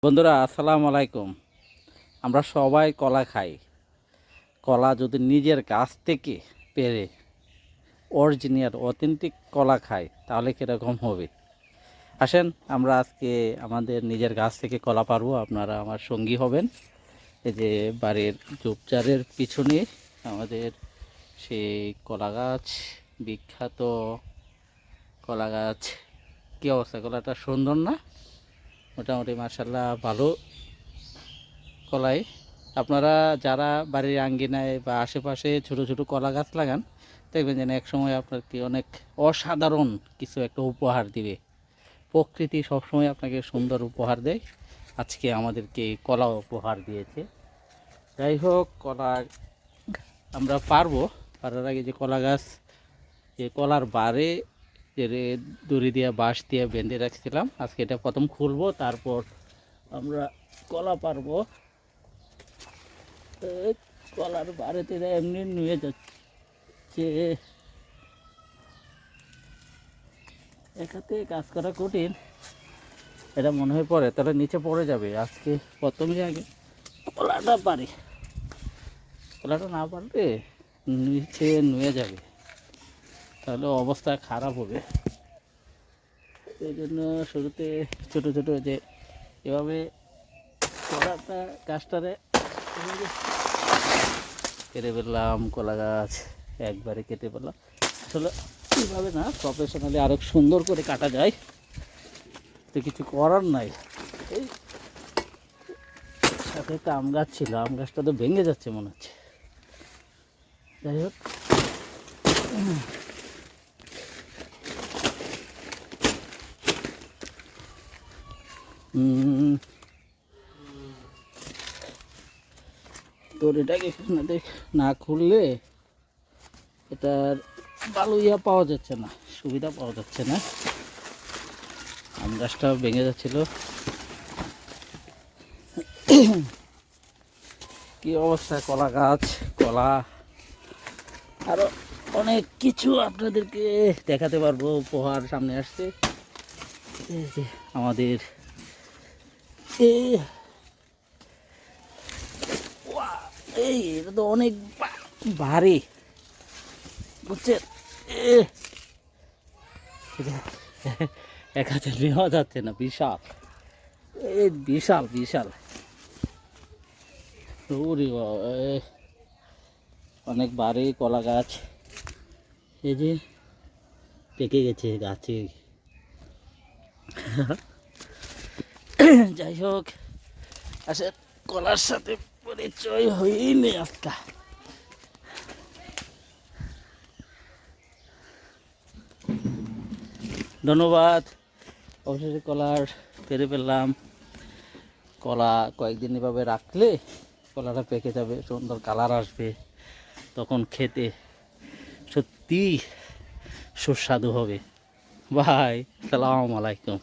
বন্ধুরা আসসালামু আলাইকুম। আমরা সবাই কলা খাই। কলা যদি নিজের গাছ থেকে পেরে অরিজিনাল অথেন্টিক কলা খাই তাহলে কীরকম হবে? আসেন আমরা আজকে আমাদের নিজের গাছ থেকে কলা পারবো, আপনারা আমার সঙ্গী হবেন। এই যে বাড়ির ঝোপঝাড়ের পিছনে আমাদের সেই কলা গাছ, বিখ্যাত কলা গাছ। কী অবস্থা, কলাটা সুন্দর না? মোটামুটি মাশাআল্লাহ ভালো কলাই। আপনারা যারা বাড়ির আঙ্গিনায় বা আশেপাশে ছোট ছোট কলা গাছ লাগান, দেখবেন যেন এক সময় আপনাকে অনেক অসাধারণ কিছু একটা উপহার দিবে। প্রকৃতি সবসময় আপনাকে সুন্দর উপহার দেয়। আজকে আমাদেরকে কলা উপহার দিয়েছে। যাই হোক, কলা আমরা পারার আগে যে কলা গাছ, যে কলার বারে যে দড়ি দিয়ে বাঁশ দিয়ে বেঁধে রাখছিলাম, আজকে এটা প্রথম খুলবো, তারপর আমরা কলা পারবো। কলার বাড়িতে এমনি নুয়ে যাচ্ছে, একাতে কাজ করা কঠিন। এটা মনে হয় পরে তাহলে নিচে পড়ে যাবে। আজকে প্রথমে আগে কলাটা পারি, কলাটা না পারলে নিচে নুয়ে যাবে, তাহলে অবস্থা খারাপ হবে। এই জন্য শুরুতে ছোটো ছোটো যে এভাবে কলাটা গাছটারে কেটে ফেললাম, কলা গাছ একবারে কেটে ফেললাম। আসলে এইভাবে না, প্রফেশনালি আরও সুন্দর করে কাটা যায়, তো কিছু করার নাই। এই সাথে একটা আম গাছ ছিল, আম গাছটা তো ভেঙে যাচ্ছে মনে হচ্ছে। যাই হোক, তোর এটাকে না খুললে এটার ভালো পাওয়া যাচ্ছে না, সুবিধা পাওয়া যাচ্ছে না। আম গাছটা ভেঙে যাচ্ছিল। কি অবস্থা, কলা গাছ, কলা আরো অনেক কিছু আপনাদেরকে দেখাতে পারবো। উপহার সামনে আসছে। এই যে আমাদের এই এটা তো অনেক ভারী, বুঝছেন? এক হাতে নেওয়া যাচ্ছে না, বিশাল, এই বিশাল বিশাল। অনেক ভারী কলা গাছ। এই যে পেকে গেছে গাছে। যাই হোক, আসলে কলার সাথে পরিচয় হয়নি আজকে। ধন্যবাদ। অবশেষে কলার পেরে ফেললাম। কলা কয়েকদিন এভাবে রাখলে কলাটা পেকে যাবে, সুন্দর কালার আসবে, তখন খেতে সত্যি সুস্বাদু হবে। ভাই, সালাম আলাইকুম।